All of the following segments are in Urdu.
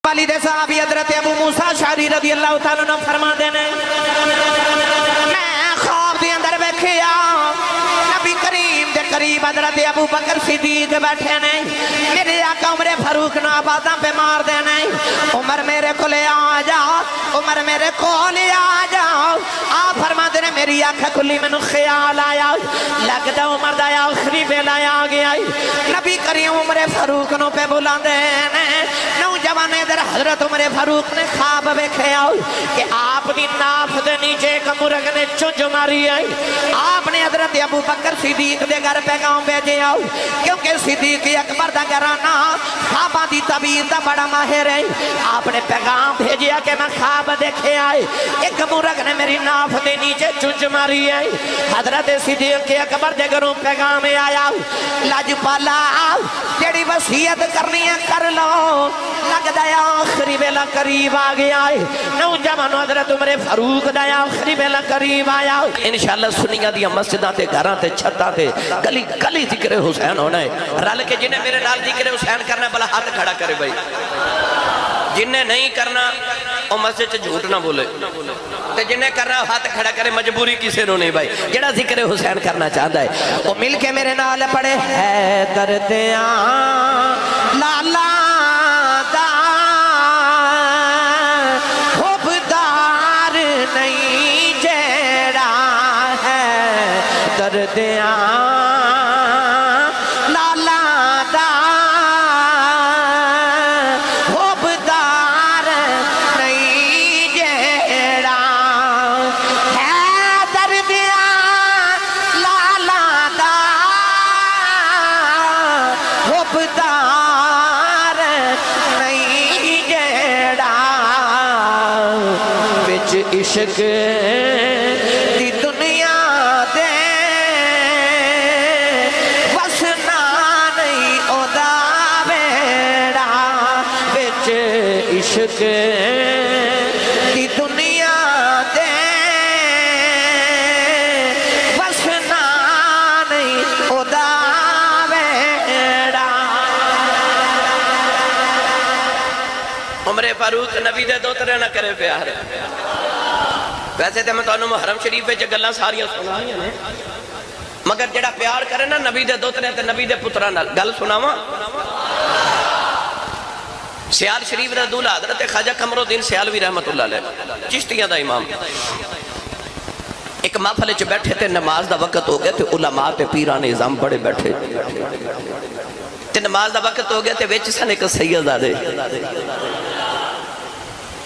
والد صحابی حضرت ابو موسیٰ شعری رضی اللہ تعالیٰ عنہ فرما دینے میں خواب دی اندر بیٹھیا نبی کریم دے قریب حضرت ابو بکر صدیق بیٹھے نے میرے آقا عمر فاروق نو آباداں پہ مار دینے عمر میرے کو لے آ جاؤ عمر میرے کو لے آ جاؤ آپ فرما دینے میری آنکھا کلی میں خیال آیا لگتا عمر دا آخری بیل آیا گیا نبی کریم عمر فاروق نو پہ بلا دینے نوجوان ادھر حضرت عمر فاروق نے خواب بیکھے آؤ کہ آپ نے ناف دے نیچے ایک مرغ نے چنج ماری آئی آپ نے حضرت ابو بکر صدیق دے گھر پیغام بھیجے آؤ کیونکہ صدیق اکبر دا گھرانا خواباں دی تعبیر دا بڑا ماہر ہے آپ نے پیغام بھیجیا کہ میں خواب دیکھے آئے ایک مرغ نے میری ناف دے نیچے چنج ماری آئی حضرت صدیق اکبر دے گھروں پیغام آیا لاج پالا جیڑی وصیت کرنی ہے کر لو لگ دایا آخری بیلا قریب آگیا ہے نوجوان حضرت عمر فاروق دایا آخری بیلا قریب آیا انشاءاللہ سنیاں دیا مسجدہ تے گھراں تے چھتاں تے گلی ذکر حسین ہونا ہے رل کے جنہیں میرے نال ذکر حسین کرنا بلا ہاتھ کھڑا کرے بھائی جنہیں نہیں کرنا وہ مسجد سے جھوٹ نہ بولے تے جنہیں کرنا ہاتھ کھڑا کرے مجبوری کسے نو نہیں بھائی جڑا ذکر حسین کرنا چاہتا ہے وہ مل کے میرے نال پڑے ہے دردیاں لالا دردیاں لالا دا حبدار نہیں جیڑا ہے دردیاں لالا دا حبدار نہیں جیڑا بچ عشق دی دنیا دے عشق دی دنیا دے وسنا نہیں خدا ویڑا عمر فاروق نبی دے دو طرح نہ کرے پیار ویسے تے میں تو انہوں محرم شریف پہ گلاں ساریاں سنائیاں نے مگر جڑا پیار کرے نا نبی دے دو طرح تے نبی دے پترہ نال گل سناواں سیال شریف دا دولہ حضرت خواجہ قمرالدین سیالوی رحمت اللہ علیہ چشتیہ دا امام ایک محفل چ بیٹھے تھے نماز دا وقت ہو گیا تھے علماء تے پیران نظام بڑے بیٹھے تے نماز دا وقت ہو گیا تھے ویچ سن ایک سیدزادے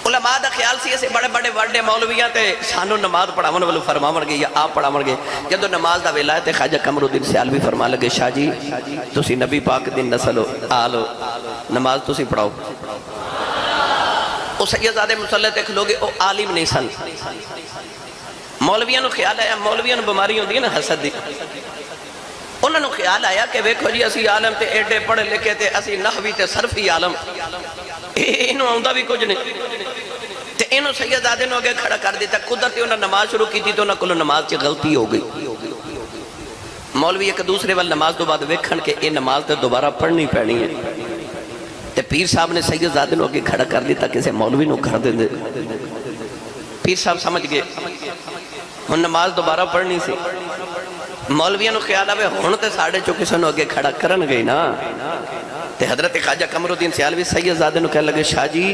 علماء دا خیال سی ایسے بڑے بڑے وڈے مولویاں تے سانو نماز پڑھاون والو فرماون گے یا آپ پڑھاون گے جدو نماز دا ویلا ہے تے خواجہ قمرالدین سیالوی فرما لگے شاہ جی تسی نبی پاک دین نسل ہو آلو نماز تسی پڑھاؤ او سیدزادے مسلح تے کھلوگے او عالم نہیں سن مولویاں نو خیال آیا مولویاں نو بیماری ہوندی ہے نا حسد دی انہوں نے خیال آیا کہ ویکھو جی اسی عالم تے ایڈے پڑھے لکھے تے اسی نحوی تے صرفی عالم انہوں آؤندہ بھی کچھ نہیں تے انہوں سیدزادے نو آگے کھڑا کر دیتا قدرتی انہوں نماز شروع کی تھی تو انہوں کلو نماز کی غلطی ہو گئی مولوی ایک دوسرے وال نماز دو بعد ویکھن کے یہ نماز تے دوبارہ پڑھنی پڑنی ہے تے پیر صاحب نے سیدزادے نو آگے کھڑا کر دیتا کسے مولوی نو کر دے پیر صاحب سمجھ گئے ہن نماز دوبارہ پڑھنی سی مولویاں نو خیال آوے ہن تے ساڑھے چو کسے نو آگے کھڑا کرن گئی نا تے حضرت خواجہ قمرالدین سیالوی سیدزادے نو کہہ لگے شاہ جی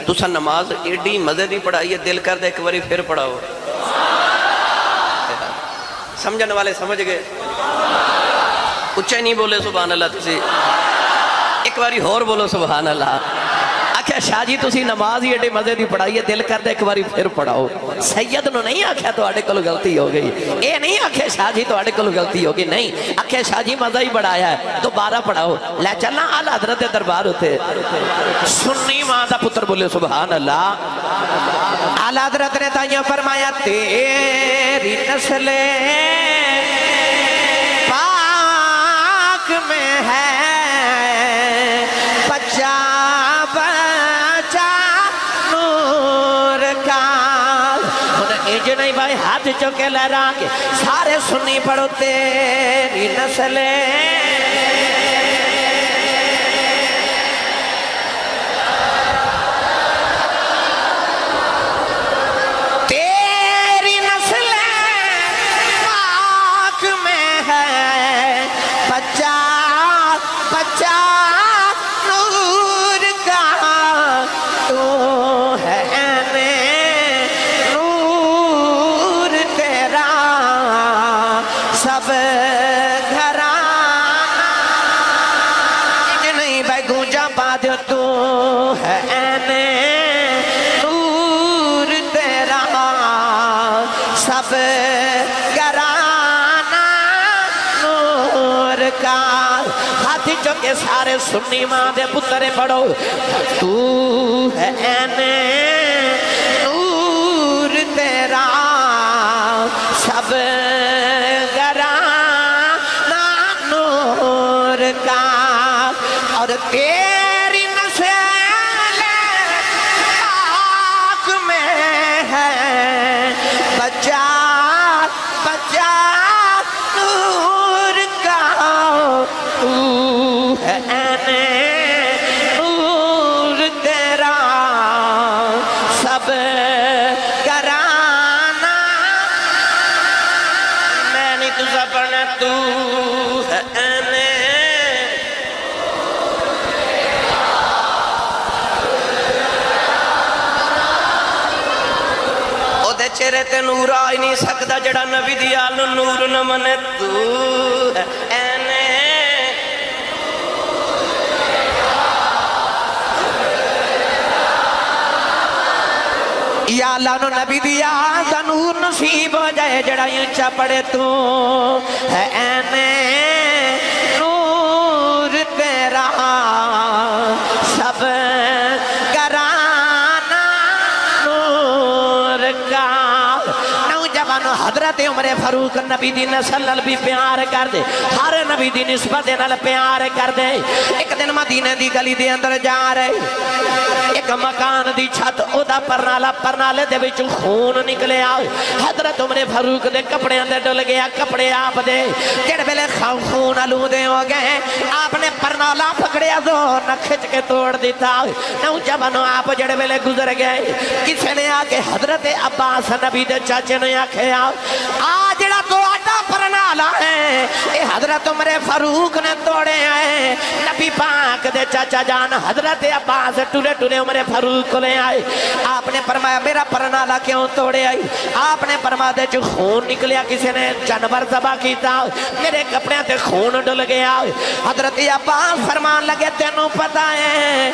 تسا نماز ایڈی مزے دی پڑھائیے دل کر دے ایک واری پھر پڑھاؤ سمجھنے والے سمجھ گئے اچھے نہیں بولے سبحان اللہ تسی ایک واری ہور بولو سبحان اللہ آکھیا شاہ جی تسی نماز ہی ایڈے مزے دی پڑھائیے دل کر دے ایک واری پھر پڑھاؤ سید نو نہیں آکھیا تو آڑے کلو غلطی ہو گئی اے نہیں آکھیا شاہ جی تو آڑے کلو غلطی ہو گئی نہیں آکھیا شاہ جی مزہ ہی بڑھایا ہے دوبارہ پڑھاؤ لے چلنا آل حضرت دربار ہوتے سنی ماں دا پتر بولے سبحان اللہ آل حضرت نے تائیوں فرمایا تیری نسل پاک میں ہے بچہ نہیں بھائی ہاتھ چوکے لہرا کے سارے سنی پڑھو تیری نسل تو ہے عین نور تیرا سب گرانا نور کا ہاتھ چکے سارے سنی ماں دے پترے پڑھو تو ہے عین نور تیرا سب گرانا نور کا اور تیری نسل پاک میں ہے بچہ بچہ نور کا تو ہے عین نور تیرا سب گرانا میں نہیں تجھا پڑھنا تو ہے عین چہرے تے نور آئی نہیں سکتا جڑا نبی دیا نور نہ منے تو ہے عین یا اللہ نو نبی دیا دا نور نصیب ہو جائے جڑا یوں چا پڑے تو ہے عین نور تیرا سب گرانا نور کا نوجوانو حضرت عمر فاروق نبی دی نسل نال بھی پیار کر دے ہر نبی دی نسبت نال پیار کر دے ایک دن مدینے دی گلی دے اندر جا رہے ایک مکان دی چھت او دا پرنالے دے وچ خون نکلے آئے حضرت عمر فاروق دے کپڑے اندر ڈل گیا کپڑے آپ دے جڑ بلے خون آلودے ہو گئے آپ نے پرنالا پکڑیا زور نہ کھچ کے توڑ دیتا نوجوانو آپ جڑ بلے گزر گئے کسی نے آگے حضرت عباس نبی دے چاچے نے آکھے جڑا تو آٹا پرنالا ہے اے حضرت عمر فاروق نے توڑے آئے نبی پاک دے چاچا جان حضرت عباس ٹولے ٹولے عمر فاروق کو لے آئے آپ نے فرمایا میرا پرنالا کیوں توڑے آئی آپ نے فرمایا دے جو خون نکلیا کسی نے جانور ذبح کیتا میرے کپڑے تے خون ڈل گیا حضرت عباس فرمان لگے تینوں پتہ ہے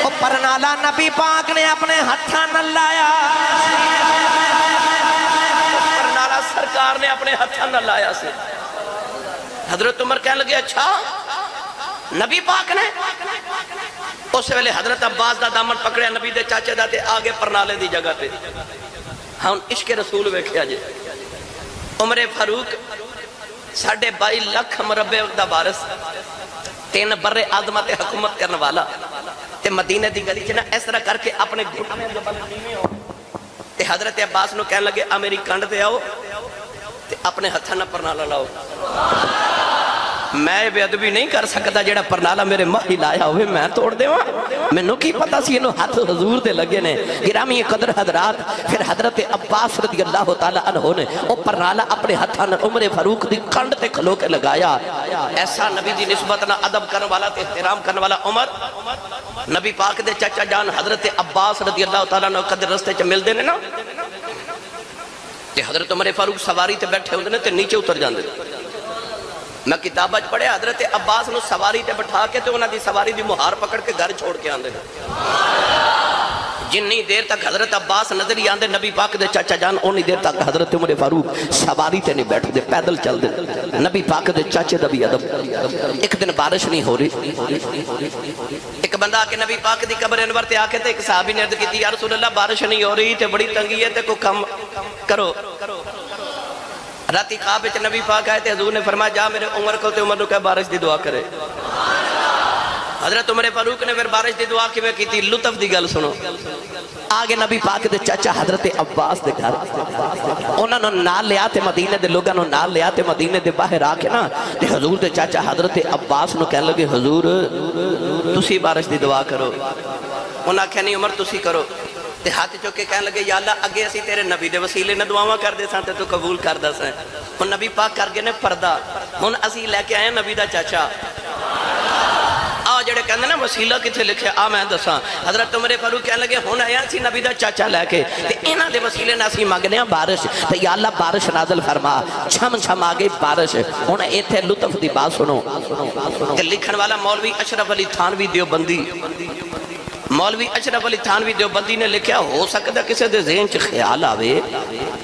وہ پرنالا نبی پاک نے اپنے ہتھاں نہ لایا پرنالا سرکار نے اپنے ہتھاں نہ لایا سے حضرت عمر کہنے لگے اچھا نبی پاک نے اس ویلے حضرت عباس دا دامن پکڑیا نبی دے چاچے دا تے آگے پرنالے دی جگہ تے ہاں عشق رسول ویکھیا جے عمر فاروق 22.5 لاکھ مربع دا وارث 3 برے عظمت حکومت کرنے والا تے مدینے دی گلی چنا اس طرح کر کے اپنے گھٹنے جو بلدینے ہو تے حضرت عباس نو کہنے لگے میری کنڈ تے آؤ تے اپنے ہتھاں نہ پرنالا لاؤ میں بے ادبی نہیں کر سکتا جڑا پرنالا میرے ماہی لایا ہوئے میں توڑ دے وہاں میں نو کی پتا سی انہوں ہاتھ حضور دے لگے نے گرامی قدر حضرات پھر حضرت عباس رضی اللہ تعالیٰ عنہ نے وہ پرنالا اپنے ہاتھاں عمر فاروق دی کنڈ تے کھلو کے لگایا ایسا نبی دی نسبت نہ ادب کرنے والا تے احترام کرنے والا عمر نبی پاک دے چچا جان حضرت عباس رضی اللہ تعالیٰ عنہ قدر رستے چ مل دینے نا تے حضرت عمر فاروق سواری تے بیٹھے ہوندے نے تے نیچے اتر جاندے میں کتاب اج پڑھے حضرت عباس نو سواری تے بٹھا کے تے انہاں دی سواری دی مہار پکڑ کے گھر چھوڑ کے آندے جنی دیر تک حضرت عباس نظر ہی آندے نبی پاک دے چاچا جان اونی دیر تک حضرت عمر فاروق سواری تے نہیں بیٹھ دے پیدل چل دے نبی پاک دے چاچے دا بھی ادب ایک دن بارش نہیں ہو رہی ایک بندہ آکے نبی پاک دی قبر انور تے آکے تے ایک صحابی نے عرض کی تھی یا رسول اللہ بارش نہیں ہو رہی تے بڑی تنگی ہے تے کو کم کرو راتی خواب وچ نبی پاک آئے تے حضور نے فرمایا جا میرے عمر کو تے عمر نو کہے بارش دی دعا کرے حضرت عمر فاروق نے پھر بارش دی دعا کی میں کی تھی لطف دی گل سنو آگے نبی پاک دے چاچا حضرت عباس دے گھر انہوں نے نال لیا تے مدینے دے لوگوں نے نال لیا تے مدینے دے باہر آکے نا تے حضور دے چاچا حضرت عباس نو کہنے لگے حضور تسی بارش دی دعا کرو انہاں کہا نہیں عمر تسی کرو تے ہاتھ چوکے کہنے لگے یا اللہ اگے اسی تیرے نبی دے وسیلے نے دعاواں کر دے سان تے تو قبول کر دا سان ہن نبی پاک کر گئے نے پردہ ہن اسی لے کے آئے نبی دا چاچا جڑے کہندے نا وسیلہ کتھے لکھے میں دساں حضرت عمر فاروق کہنے لگے ہن آیا سی نبی دا چاچا لے کے تے انہاں دے وسیلے نال اسی منگنے ہاں بارش تے یا اللہ بارش نازل فرما چھم چھم آ گئی بارش ہن ایتھے لطف دی بات سنو تے لکھن والا مولوی اشرف علی تھانوی دیوبندی مولوی اشرف علی تھانوی دیوبندی نے لکھیا ہو سکتا کسی دے ذہن چ خیال آوے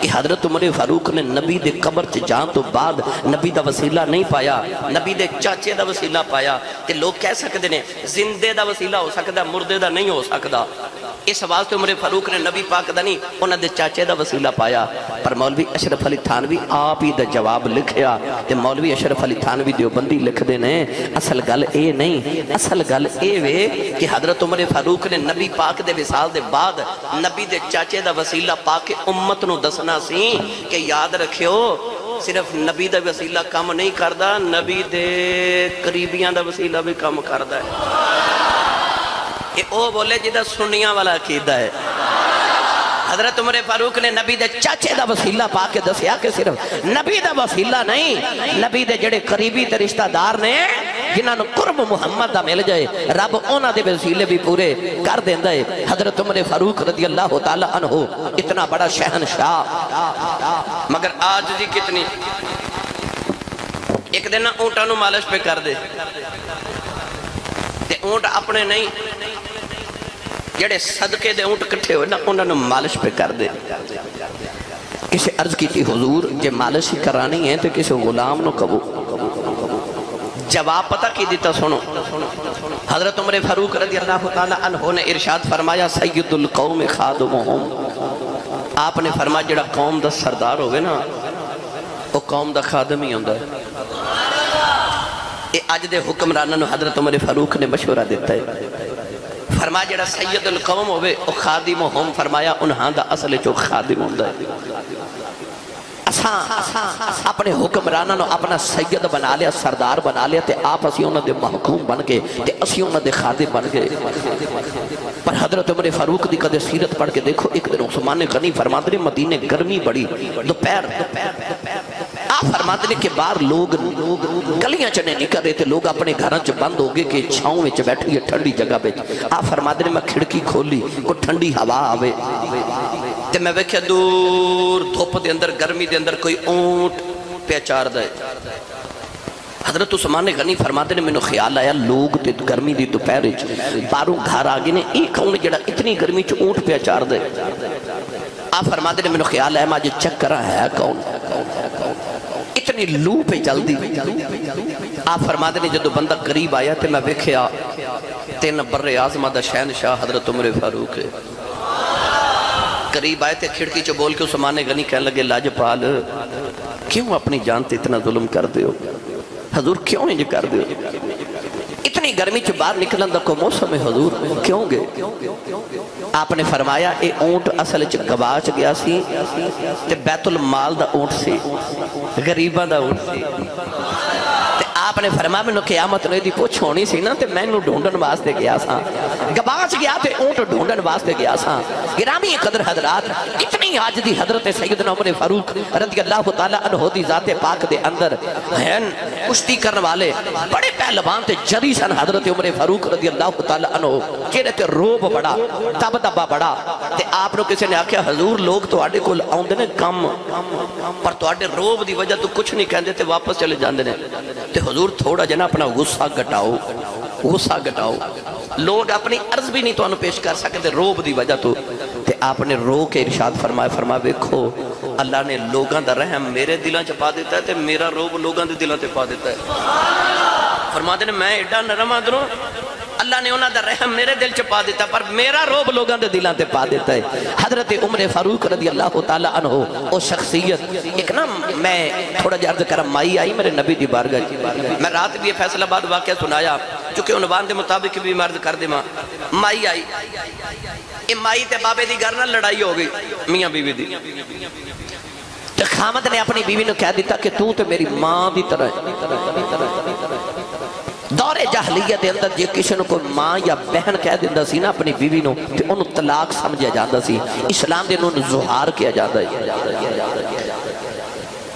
کہ حضرت عمر فاروق نے نبی دے قبر چ جان تو بعد نبی دا وسیلہ نہیں پایا، نبی دے چاچے دا وسیلہ پایا، تے لوگ کہہ سکتے ہیں زندے دا وسیلہ ہو سکتا مردے دا نہیں ہو سکتا، اس واسطے عمر فاروق نے نبی پاک دا نہیں انہاں دے چاچے دا وسیلہ پایا۔ پر مولوی اشرف علی تھانوی آپ ہی دا جواب لکھیا تے مولوی اشرف علی تھانوی دیوبندی لکھ دے نے اصل گل اے نہیں، اصل گل اے وے کہ حضرت عمر فاروق نے نبی پاک دے وصال دے بعد نبی دے چاچے دا وسیلہ پاک امت نو دسنا سی کہ یاد رکھیو صرف نبی دا وسیلہ کام نہیں کردا، نبی دے قریبیاں دا وسیلہ بھی کام کردا ہے۔ یہ او بولے جدہ سنیاں والا عقیدہ ہے۔ حضرت عمر فاروق نے نبی دے چاچے دا وسیلہ پا کے دسیا کہ صرف نبی دا وسیلہ نہیں، نبی دے جڑے قریبی تے رشتہ دار نے جنہاں نو قرب محمد دا مل جائے رب اونا دے وسیلے بھی پورے کر دیندہ ہے۔ حضرت عمر فاروق رضی اللہ تعالیٰ عنہ اتنا بڑا شہنشاہ، مگر آج دی کتنی ایک دن اونٹا نو مالش پہ کر دے تے اونٹ اپنے نہیں جڑے صدقے دے اونٹ کٹھے ہوئے نا انہوں نے مالش پہ کر دے۔ کسی عرض کی تھی حضور جے مالش ہی کرانی ہے تو کسی غلام نو کبو، جواب پتہ کی دیتا سنو۔ حضرت عمر فاروق رضی اللہ تعالیٰ عنہ نے ارشاد فرمایا سید القوم خادمہم، آپ نے فرمایا جڑا قوم دا سردار ہوئے نا وہ قوم دا خادم ہی ہوندہ ہے۔ آج دے حکمرانوں نے حضرت عمر فاروق نے مشورہ دیتا ہے، فرمایا جڑا سید القوم ہوئے او خادم ہم، فرمایا انہاں دا اصل چو خادم ہوندہ ہے۔ اپنے حکمرانوں نے اپنا سید بنا لیا، سردار بنا لیا، تے آپ اسی انہوں دے محکوم بن گئے تے اسی انہوں دے خادم بن گئے۔ پر حضرت عمر فاروق دی قدر سیرت پڑھ کے دیکھو، ایک دن عثمان غنی فرماتے ہیں مدینے گرمی بڑی، دوپہر آپ فرماتے ہیں کہ باہر لوگ گلیاں چنے نکل رہے تھے، لوگ اپنے گھراں چ بند ہو گئے کہ چھاؤں وچ بیٹھی ہے ٹھنڈی جگہ پہ۔ آپ فرماتے ہیں میں کھڑکی کھولی کو ٹھنڈی ہوا آوے تے میں ویکھیا دور دھوپ دے اندر گرمی دے اندر کوئی اونٹ پہچار دے۔ حضرت عثمان غنی فرماتے ہیں میں نے خیال آیا لوگ تے گرمی دی دوپہر وچ باروں گھر آگے نے ایک کون جڑا اتنی گرمی چ اونٹ پہچار دے۔ آپ فرماتے ہیں میں نے خیال آیا ماجھے چیک کرا ہے کون اتنی لو پہ جلدی۔ آپ فرماتے ہیں جدو بندہ قریب آیا تے میں ویکھیا تین بر اعظم دا شہنشاہ حضرت عمر فاروق ہے۔ قریب آئے تھے کھڑکی چو بول کے عثمان غنی کہنے لگے لاجپال کیوں اپنی جان تے اتنا ظلم کر دے ہو؟ حضور کیوں انج کر دے ہو؟ اتنی گرمی چو باہر نکلن دا کو موسم ہے حضور کیوں گے؟ آپ نے فرمایا اے اونٹ اصل چ گواچ گیا سی تے بیت المال دا اونٹ سی، غریباں دا اونٹ سی۔ آپ نے فرمایا میں نے قیامت نے دی پوچھ ہونی سی نا تے میں نے ڈھونڈن واسطے گیا سا، گواچ گیا تے اونٹ ڈھونڈن واسطے گیا سا۔ گرامی قدر حضرات اتنی آج دی حضرت سیدنا عمر فاروق رضی اللہ تعالیٰ عنہ دی ذات پاک دے اندر ہیں کشتی کرنے والے بڑے پہلوان تے جری سن حضرت عمر فاروق رضی اللہ تعالیٰ عنہ کہنے تے روب بڑا دب دبا بڑا تے آپ نے کسی نے آکھیا حضور لوگ تو آڈے کو آؤندے نے کم پر تو آڈے روب دی وجہ تو کچھ نہیں کہندے تے واپس چلے جاندے نے تے حضور تھوڑا جنا اپنا غصہ گٹاؤ، غصہ گٹاؤ، لوگ اپنی عرض بھی نہیں تو انہوں پیش کر سکتے روب دی وجہ تو تے آپ نے رو کے ارشاد فرمایا ویکھو اللہ نے لوگاں دا رحم میرے دلاں چپا دیتا ہے تے میرا روب لوگاں دے دلاں تے پا دیتا ہے۔ فرماتے ہیں میں ایڈا نرم آدھروں اللہ نے انہاں دا رحم میرے دل چپا دیتا ہے پر میرا روب لوگاں دے دلاں تے پا دیتا ہے۔ حضرت عمر فاروق رضی اللہ تعالیٰ عنہ او شخصیت ایک نا میں تھوڑا جا عرض کرم مائی آئی میرے نبی دی بارگاہ میں رات بھی فیصلہ باد واقعہ سنایا چونکہ عنوان دے مطابق بھی مرد کر دے مائی آئی اے مائی تے بابے دی گھر نہ لڑائی ہو گئی میاں بیوی دی تو خامد نے اپنی بیوی نے کہہ دیتا کہ تو تے میری ماں دی طرح دور جاہلیت دے اندر جے کسی کو ماں یا بہن کہہ دیندہ سی نا اپنی بیوی نو تے انہوں طلاق سمجھا جاندہ سی اسلام دے انہوں زہار کیا جاندہ ہے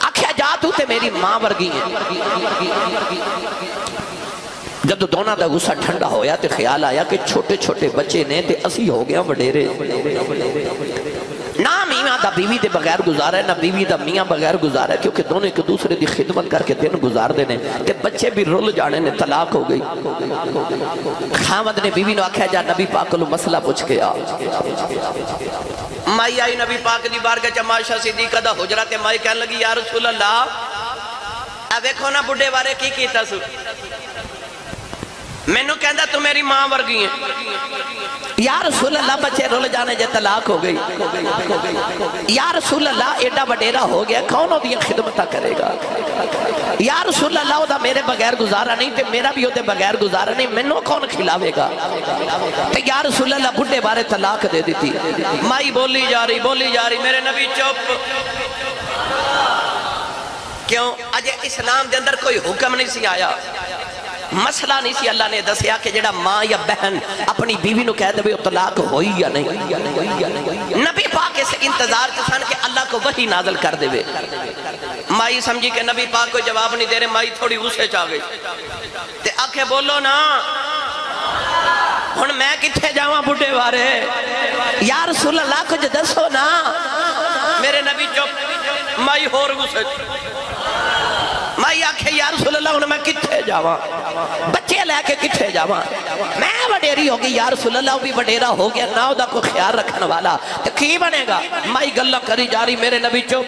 آکھیا جا تو تے میری ماں ورگی ہیں۔ جب دونوں دا غصہ ٹھنڈا ہویا تے خیال آیا کہ چھوٹے چھوٹے بچے نے تے اسی ہو گیا وڈیرے نا میاں دا بیوی دے بغیر گزارا ہے نہ بیوی دا میاں بغیر گزارا ہے، کیونکہ دونوں ایک دوسرے دی خدمت کر کے دن گزار دینے تے بچے بھی رول جانے نے، طلاق ہو گئی۔ خامد نے بیوی نو آکھا جا نبی پاک کو مسئلہ پوچھ کے آ۔ مائی آئی نبی پاک دی بارگاہ چ عائشہ صدیقہ دا حجرہ تے مائی کہنے لگی یا رسول اللہ اے ویکھو نا بڈھے بارے کی کیتا سو، مینوں کہندا تو میری ماں ورگی ہے۔ یا رسول اللہ بچے رول جانے جے طلاق ہو گئی۔ یا رسول اللہ ایڈا وڈیرا ہو گیا کون ہو دیا خدمتہ کرے گا؟ یا رسول اللہ دا میرے بغیر گزارا نہیں تے میرا بھی ہوتے بغیر گزارا نہیں، مینوں کون کھلاوے گا؟ تے یا رسول اللہ بڈھے بارے طلاق دے دیتی۔ مائی بولی جا رہی میرے نبی چپ کیوں؟ اجے اسلام دے اندر کوئی حکم نہیں سی آیا، مسئلہ نہیں سی اللہ نے دسیا کہ جڑا ماں یا بہن اپنی بیوی نو کہہ دے بھی طلاق ہوئی یا نہیں۔ نبی پاک اس انتظار کے سن کہ اللہ کو وحی نازل کر دے وے۔ مائی سمجھی کہ نبی پاک کو جواب نہیں دے رہے، مائی تھوڑی غصے چاہ گئی تے آکھے بولو نا ہن میں کتھے جاواں بڈھے بارے، یا رسول اللہ کچھ دسو نا۔ میرے نبی چپ، مائی ہور غصے مائی آکھے یا رسول اللہ انہوں میں کتھے جاواں، بچے لے کے کتھے جاواں، میں وڈیری ہوگی یا رسول اللہ بھی وڈیرا ہو گیا نہ دا کو خیال رکھنے والا تو کی بنے گا؟ مائی گلہ کری جاری میرے نبی چپ۔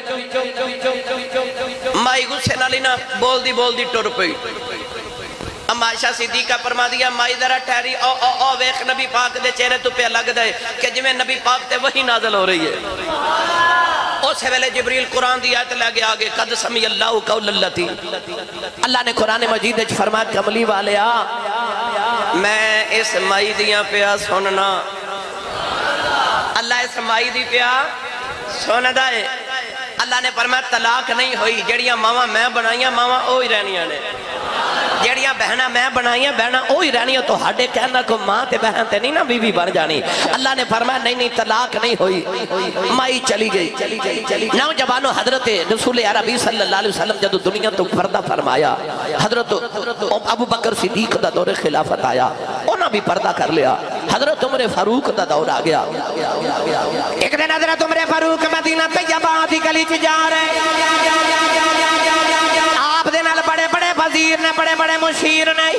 مائی غصے نہ لینا بول دی ٹر پئی۔ ام عائشہ صدیقہ فرما دیا مائی ذرا ٹھہری، او ویکھ نبی پاک دے چہرے تو پہ لگ دے کہ جویں نبی پاک تے وحی نازل ہو رہی ہے۔ اس ویلے جبریل قرآن دی آیت لے گیا آگے قد سمی اللہ قول اللتی، اللہ نے قرآن مجید وچ فرمایا کملی والیا میں اس مائی دیاں پیا سننا، اللہ اس مائی دی پیا سندا ہے۔ اللہ نے فرمایا طلاق نہیں ہوئی، جڑیاں ماواں میں بنائیاں ماواں اوہی رہنیاں نے، جڑیاں بہناں میں بنائیاں بہناں اوہی رہنیاں، تو ہاڈے کہنا کو ماں تے بہن تے نہیں نا بیوی بن جانی۔ اللہ نے فرمایا نہیں طلاق نہیں ہوئی، مائی چلی گئی۔ نوجوانوں حضرت رسول عربی صلی اللہ علیہ وسلم جدو دنیا تو پردہ فرمایا، حضرت ابو بکر صدیق دا دور خلافت آیا، انہاں بھی پردہ کر لیا، حضرت عمر فاروق دا دور آ گیا۔ ایک دن حضرت عمر فاروق مدینہ طیبہ دی گلی چ جا رہے، آپ دے نال بڑے بڑے وزیر نے، بڑے بڑے مشیر نے،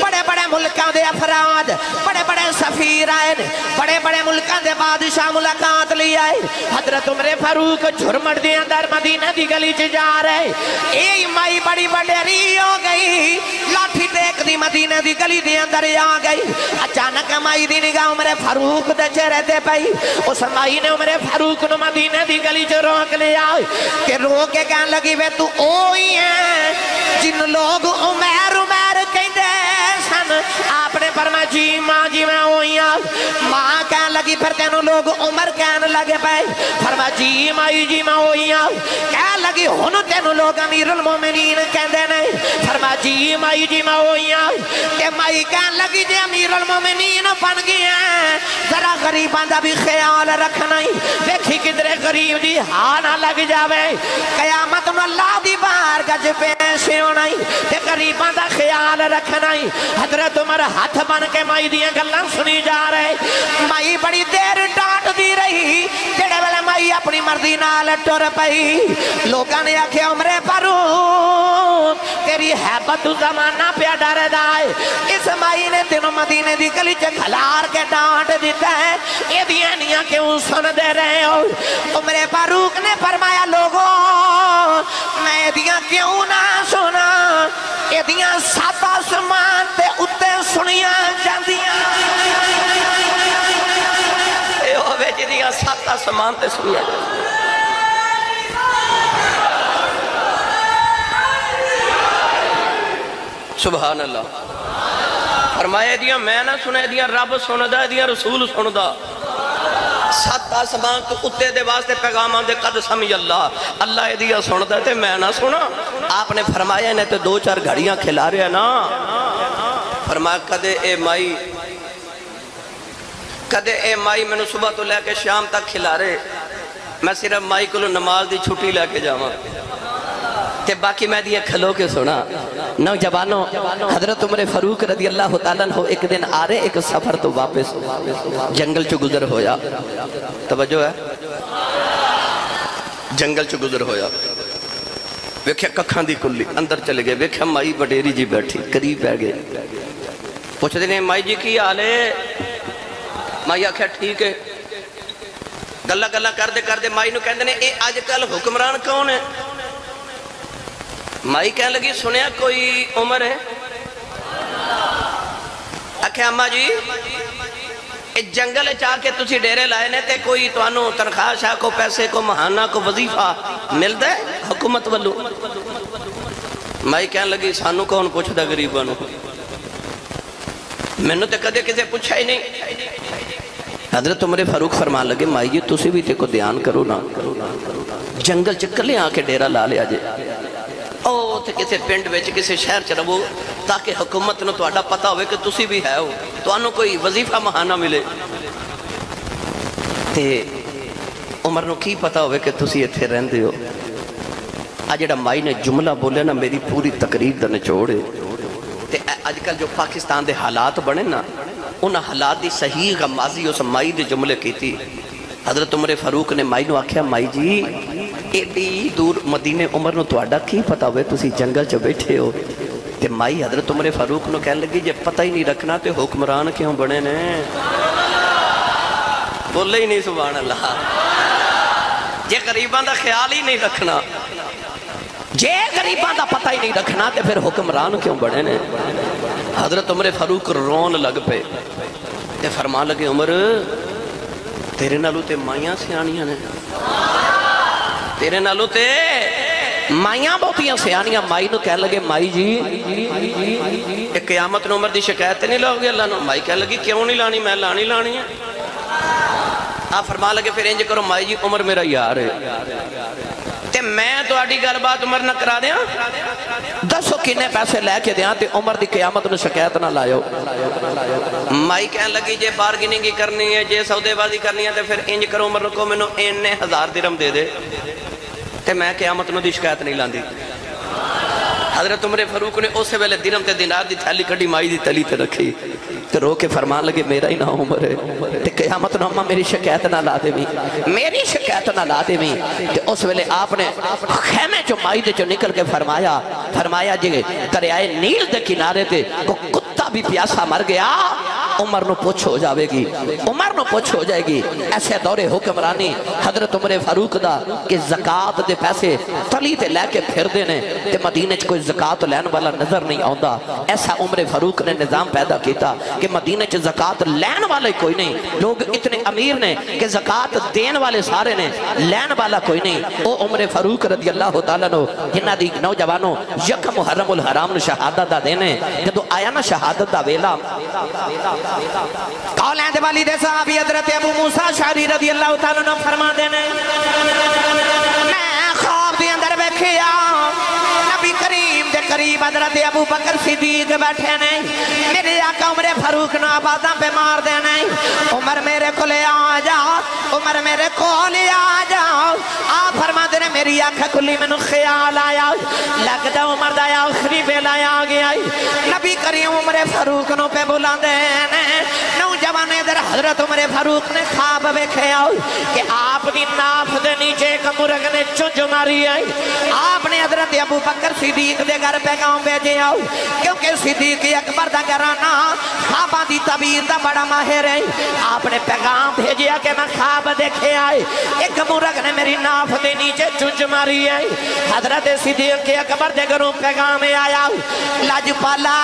بڑے بڑے ملکاں دے افراد، بڑے بڑے سفیر آئے، بڑے بڑے ملکاں دے بادشاہ ملاقات لی آئے۔ حضرت عمر فاروق جھرمٹ دے اندر مدینہ دی گلی چ جا رہے، اے مائی بڑی وڈیری ہو گئی، لاٹھی ٹیک دی مدینہ دی گلی دے اندر آ گئی۔ اچانک مائی دی نگاہ عمر فاروق دے چہرے تے پئی، اس مائی نے عمر فاروق نو مدینہ دی گلی چ روک لیا کہ روک کے کہنے لگی وے تو اوہی ہے جن لوگ عمر کہندے سن، آپ نے فرمایا جی ماں جی میں ہوئی ہاں۔ ماں کہنے لگی پھر تینوں لوگ عمر کہنے لگے پے، فرمایا جی مائی جی میں ہوئی ہاں۔ کہنے لگی ہن تینوں لوگ امیر المومنین کہندے نہیں، فرمایا جی مائی جی میں ہوئی ہاں۔ کہ مائی کہنے لگی جی امیر المومنین بن گئی ہیں، ذرا غریباں دا بھی خیال رکھنا ہی، دیکھی کدھرے غریب دی ہاں نہ لگ جاوے، قیامت میں اللہ دی بارگاہ وچ پیش ہونا ہی تے غریباں دا خیال رکھنا ہی۔ حضرت عمر ہاتھ بن کے مائی دیاں گلاں سنی جا رہے، مائی بڑی دیر ڈانٹ دی رہی، جڑے ویلے مائی اپنی مرضی نال ٹر پئی، لوکاں نے آکھیا عمر فاروق تیری ہیبت زمانہ پیا ڈردا ہے، اس مائی نے تینوں مدینے دی گلی چ کھلار کے ڈانٹ دیتا ہے، اے دیاں نیاں کیوں سن دے رہے ہو؟ عمر فاروق نے فرمایا لوگوں میں دیاں کیوں نہ سنا، اے دیاں سات آسمان تے اتے سنیاں جاندیاں، اے ہوئے جی دیاں سات آسمان تے سنیاں جاندیاں۔ سبحان اللہ، فرمایا دیاں میں نہ سنے، دیاں رب سندا، دیاں رسول سندا، سات آسمان تو اتے دے واسطے پیغام آندے قد سمی اللہ، اللہ دیا سندا تے میں نہ سنا۔ آپ نے فرمایا انہیں تو دو چار گھڑیاں کھلا رہے ہیں نا، فرمایا کدے اے مائی میں نے صبح تو لے کے شام تک کھلا رہے، میں صرف مائی کو نماز دی چھٹی لے کے جاواں تے باقی میں دیا کھلو کے سنا۔ نوجوانوں حضرت عمر فاروق رضی اللہ تعالیٰ عنہ ایک دن آ رہے، ایک سفر تو واپس جنگل چو گزر ہویا، توجہ ہے، جنگل چ گزر ہویا ویکھیا ککھاں دی کلی اندر چلے گئے ویکھیا مائی وڈیری جی بیٹھی قریب بہ گئے پوچھ دینے مائی جی کی حال ہے مائی آکھیا ٹھیک ہے گلا گلا کر دے مائی نو کہندے نے اے آج کل حکمران کون ہے مائی کہنے لگی سنیا کوئی عمر ہے آکھیا اماں جی جنگل چاہ کے تسی ڈیرے لائے نے تے کوئی توانو تنخواہ شاہ کو پیسے کو مہانہ کو وظیفہ مل دے حکومت والو مائی کہنے لگی سانو کون پوچھ دا غریبانو میں نے تے کدے کسے پوچھا ہی نہیں حضرت عمر فاروق فرمان لگے مائی جی تسی بھی تے کو دھیان کرو نا جنگل چکلے آ کے ڈیرہ لا لیا جے او تے کسے پنڈ ویچ کسے شہر چ رہو تاکہ حکومت نو تہاڈا پتہ ہوئے کہ تسی بھی ہے ہو تانوں کوئی وظیفہ مہانہ ملے تے عمر نو کی پتہ ہوئے کہ تسی ایتھے رہندے ہو آج جڑا مائی نے جملہ بولے نا میری پوری تقریر دا نچوڑے تے آج کل جو پاکستان دے حالات بنے نا انہاں حالات دی صحیح غمازی اس مائی دے جملے کی تھی حضرت عمر فاروق نے مائی نو آکھیا مائی جی ایڈی دور مدینے عمر نو تہاڈا کی پتہ ہوئے تسی جنگل چ بیٹھے ہو تے مائی حضرت عمر فاروق نو کہنے لگی جے پتہ ہی نہیں رکھنا تے حکمران کیوں بنے نے بولے ہی نہیں سبحان اللہ جے غریباں دا خیال ہی نہیں رکھنا جے غریباں دا پتہ ہی نہیں رکھنا تے پھر حکمران کیوں بنے نے حضرت عمر فاروق رون لگ پے تے فرمان لگے عمر تیرے نالو تے مائیاں سیانیاں نے تیرے نالو تے مائیاں بہتیاں سیانیاں مائی نو کہنے لگے مائی جی ایک قیامت نو عمر دی شکایت نہیں لاؤ گے اللہ نو مائی کہنے لگی کیوں نہیں لانی میں لانی ہے آپ فرما لگے پھر انج کرو مائی جی عمر میرا یار ہے تے میں تو آڈی گل بات عمر نہ کرا دیا دسو کنے پیسے لے کے دیا تے عمر دی قیامت نو شکایت نہ لائیو مائی کہنے لگی جے بارگننگی کرنی ہے جے سودے بازی کرنی ہے تے پھر انج کرو عمر کو میں نو 1000 درہم دے دے تے میں قیامت نو دی شکایت نہیں لاندی حضرت عمر فاروق نے اسے ویلے درہم تے دینار دی تھیلی کڑی مائی دی تلی تے رکھی تے رو کے فرمان لگے میرا ہی نہ عمر ہے تے قیامت نو اماں میری شکایت نہ لا دے میری شکایت نہ لا دے تے اس ویلے آپ نے خیمے چو مائی دے چو نکل کے فرمایا جی دریائے نیل دے کنارے تے کو کتا بھی پیاسا مر گیا عمر نو پوچھ ہو جاوے گی عمر نو پوچھ ہو جائے گی ایسے دور حکمرانی حضرت عمر فاروق دا کہ زکاة دے پیسے تلی تے لے کے پھر دینے تے مدینہ چ کوئی زکاة لین والا نظر نہیں آندا ایسا عمر فاروق نے نظام پیدا کیتا کہ مدینہ چ زکاة لین والے کوئی نہیں لوگ اتنے امیر نے کہ زکاة دین والے سارے نے لین والا کوئی نہیں او عمر فاروق رضی اللہ تعالیٰ نو جنہ دی نوجوانوں یک محرم الحرام نو شہادت دا دینے جدو آیا نا شہادت دا ویلا قولین دے والی دے صحابی حضرت ابو موسیٰ شعری رضی اللہ تعالیٰ نو فرما دینے میں خواب دی اندر بیکھیا نبی کریم دے قریب حضرت ابو بکر صدیق بیٹھے نے میرے آقا عمر فاروق نو آباداں پہ مار دینے عمر میرے کو لے آ جا عمر میرے کو لے آ جا آپ فرما دینے میری آنکھا کلی میں نو خیال آیا لگتا عمر دا آخری بیلا آ گیا نبی کریم عمر فاروق نو پہ بلا دینے نوجوان ادھر حضرت عمر فاروق نے خواب بیکھے آؤ کہ آپ کی ناف دے نیچے ایک مرغ نے چنج ماری آئی آپ نے حضرت ابو بکر صدیق دے گھر پیغام بھیجے آؤ کیونکہ صدیق اکبر دا گھرانا خواباں دی تعبیر دا بڑا ماہر ہے آپ نے پیغام بھیجیا کہ میں خواب دیکھے آئے ایک مرغ نے میری ناف دے نیچے چنج ماری آئی حضرت صدیق اکبر دے گھروں پیغام آیا لاج پالا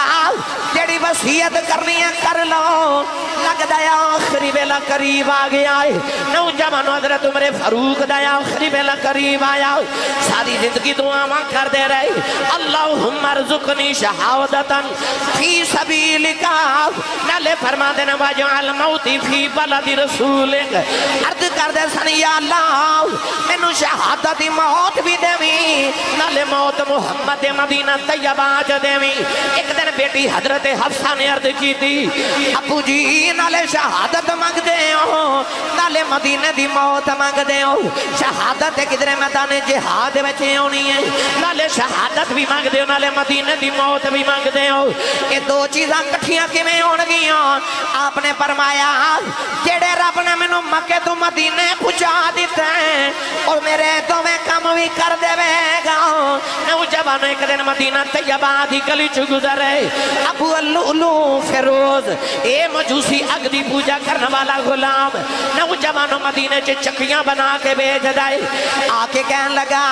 جڑی وصیت کرنی ہے کر لو لگ دایا آخری بیلا قریب آگے آئے نوجوان حضرت عمر فاروق دایا آخری بیلا قریب آیا ساری زندگی دعا ماں کر دے رہے اللہم ارزقنی شہادتا فی سبیلکا نالے فرما دینا واجعل موتی فی بلد رسولک عرض کر دے سنی یا اللہ منو شہادتی موت بھی دیویں نالے موت محمد مدینہ طیبہ آج دیویں ایک دن بیٹی حضرت حفصہ نے عرض کی تھی ابو جی نالے شہادت مانگ دے ہو نالے مدینہ دی موت مانگ دے ہو شہادت کدھر میدان جہاد بچے ہونی ہے نالے شہادت بھی مانگ دے ہو نالے مدینہ دی موت بھی مانگ دے ہو یہ دو چیزاں کٹھیاں کی میں ہون گی آپ نے فرمایا جیڑے رب نے منو مکے تو مدینہ مدینے پہنچا دیتے ہیں اور میرے دوویں کم بھی کر دے گا نوجوان ایک دن مدینہ طیبہ دی گلی چ گزرے ابو اللؤلؤ فیروز اے مجوسی اگ دی پوجا کرنے والا غلام نوجوانوں مدینے چ چکیاں بنا کے بیچ دائے آکے کہنے لگا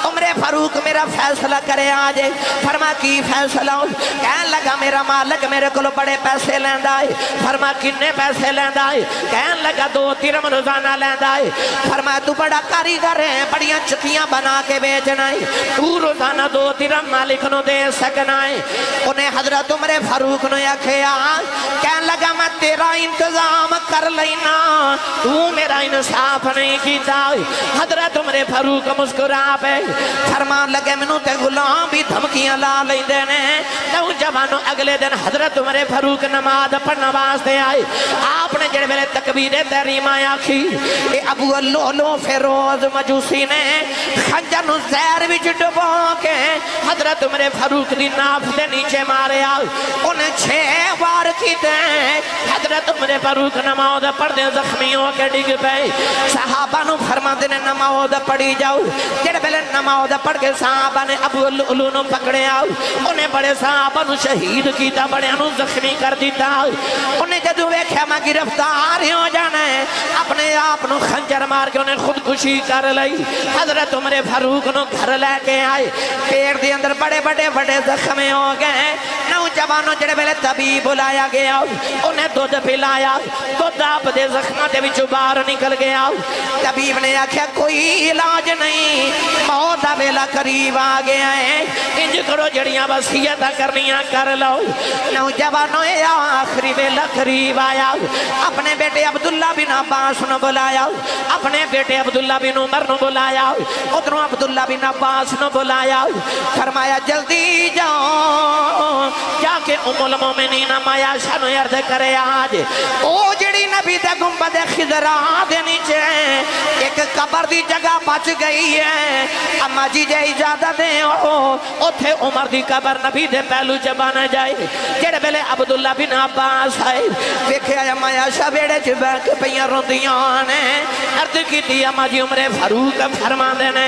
عمر فاروق میرا فیصلہ کرے آجے فرما کی فیصلہ کہنے لگا میرا مالک میرے کو بڑے پیسے لیندہ ہے فرما کنے پیسے لیندہ ہے کہنے لگا 2 درہم روزانہ لیندہ ہے فرما تو بڑا کاریگر ہے بڑیاں چکیاں بنا کے بیچنا ہے تو روزانہ 2 درہم مالک نو دے سکنا ہے انہیں حضرت عمر فاروق نو یا کھیا کہنے لگا میں تیرا انتظام کر لینا تو میرا انصاف نہیں کیتا حضرت عمر فاروق مسکرا پہ فرمان لگے منو تے غلام بھی دھمکیاں لا لیں دینے نوجوانوں اگلے دن حضرت عمر فاروق نماز پڑھنا واسطے آئے آپ نے جڑے میرے تکبیر تحریم آخی اے ابو اللؤلؤ فیروز مجوسی نے خنجر نو زہر وچ ڈبو کے حضرت عمر فاروق دی ناف دے نیچے مارے آئے انہیں 6 وار کی دیں حضرت عمر فاروق نماز پڑھ دیں زخمیوں کے ڈگ پہ صحابہ نو فرما دینے نماز پڑھی جاؤ جڑے پہلے نماز پڑھ کے صحابہ نے ابو اللؤلؤ نو پکڑے آؤ انہیں بڑے صحابہ نو شہید کیتا بڑے انو زخمی کر دیتا انہیں جدو ویکھیا میں گرفتار ہو جانا ہے اپنے آپ نو خنجر مار کے انہیں خودکشی کر لئی حضرت عمر فاروق نو گھر لے کے آئے پیٹ دے اندر بڑے بڑے زخمی ہو گئے نوجوانوں جڑے پہلے طبیب بلایا گیا انہیں دودھ پلایا دودھ آپ دے زخمہ دے وچوں باہر نکل گیا طبیب نے آکھیا کوئی علاج نہیں موت دا ویلا قریب آ گیا ہے انج کرو جڑیاں وصیتاں کرنیاں کر لو نوجوانوں اے آخری ویلا قریب آیا اپنے بیٹے عبداللہ بن عباس نو بلایا اپنے بیٹے عبداللہ بن عمر نو بلایا ادھروں عبداللہ بن عباس نو بلایا فرمایا جلدی جاؤ جا کے ام المومنین عائشہ نو عرض کرے آج او جڑی نبی دے گنبد خضرا دے نیچے ایک قبر دی جگہ بچ گئی ہے اما جی جے اجازت دیں اوتھے عمر دی قبر نبی دے پہلو چ بن جائے جڑے ویلے عبداللہ بن عباس آئے ویکھیا اما عائشہ بیڑے چ بیٹھ کے پیاں روندیاں نے عرض کیتی اما جی عمر فاروق فرما دے نے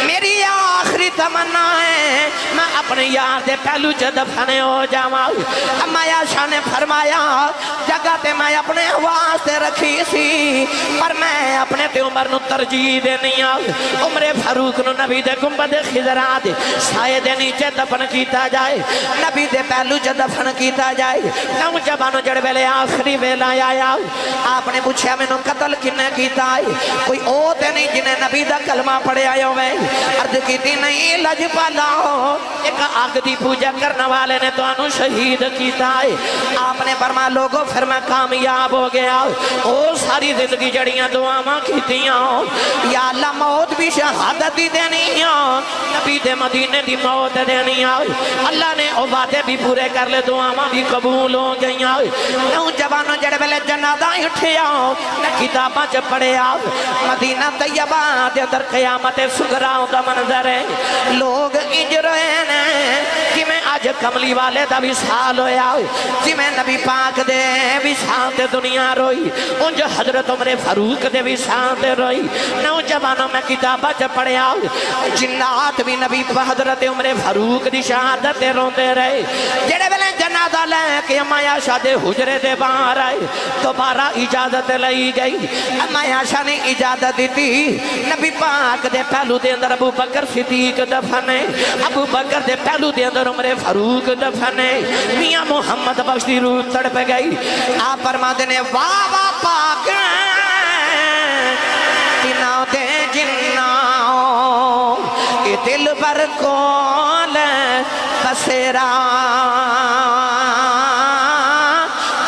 میری آخری تمنا ہے میں اپنے یار دے پہلو چ دفن ہو جاواں اما عائشہ نے فرمایا جگہ تے میں اپنے واسطے رکھی سی پر میں اپنے تے عمر نو ترجیح دینی عمر فاروق نو نبی دے گنبد خضرا دے سائے دے نیچے دفن کیتا جائے نبی دے پہلو چ دفن کیتا جائے نوجوانوں جڑے ویلے آخری ویلا آیا آپ نے پوچھا مینوں قتل کنے کیتا ہے کوئی او تے نہیں جنہیں نبی دا کلمہ پڑھے آئے ہوئے عرض کیتی نہیں لجپالا ایک آگ دی پوجا کرنے والے نے تو انو شہید کیتا ہے آپ نے فرمایا لوگوں پھر میں کامیاب ہو گیا او ساری زندگی جڑیاں دعاواں کیتیاں یا اللہ موت بھی شہادت دی دینی نبی دے مدینے دی موت دینی اللہ نے او وعدے بھی پورے کر لے دعاواں بھی قبول ہو گئی نوجوانوں جڑے ویلے جنازہ اٹھیا کتاباں چ پڑھیا مدینہ طیبہ دے اندر قیامت صغرا دا منظر ہے لوگ انج روئے نے کہ میں آج کملی والے دا وصال ہویا جی میں نبی پاک دے وصال تے دنیا روئی انج حضرت عمر فاروق دے وصال تے روئی نوجوانوں میں کتاباں چ پڑھیا جنات بھی نبی حضرت عمر فاروق دی شہادت تے روندے رہے جڑے ویلے جنازہ لے کے اما عائشہ دے حجرے دے باہر آئے دوبارہ اجازت لئی گئی اما عائشہ نے اجازت دیتی نبی پاک دے پہلو دے اندر ابو بکر صدیق دفن ہے ابو بکر دے پہلو دے اندر عمر فاروق دفن ہے میاں محمد بخش دی روح تڑپ گئی آپ فرما دینے واہ واہ پاک تیناں دے جناؤ اے دل بر کول بسیرا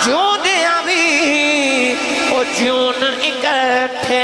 جو دیا بھی او جون اکٹھے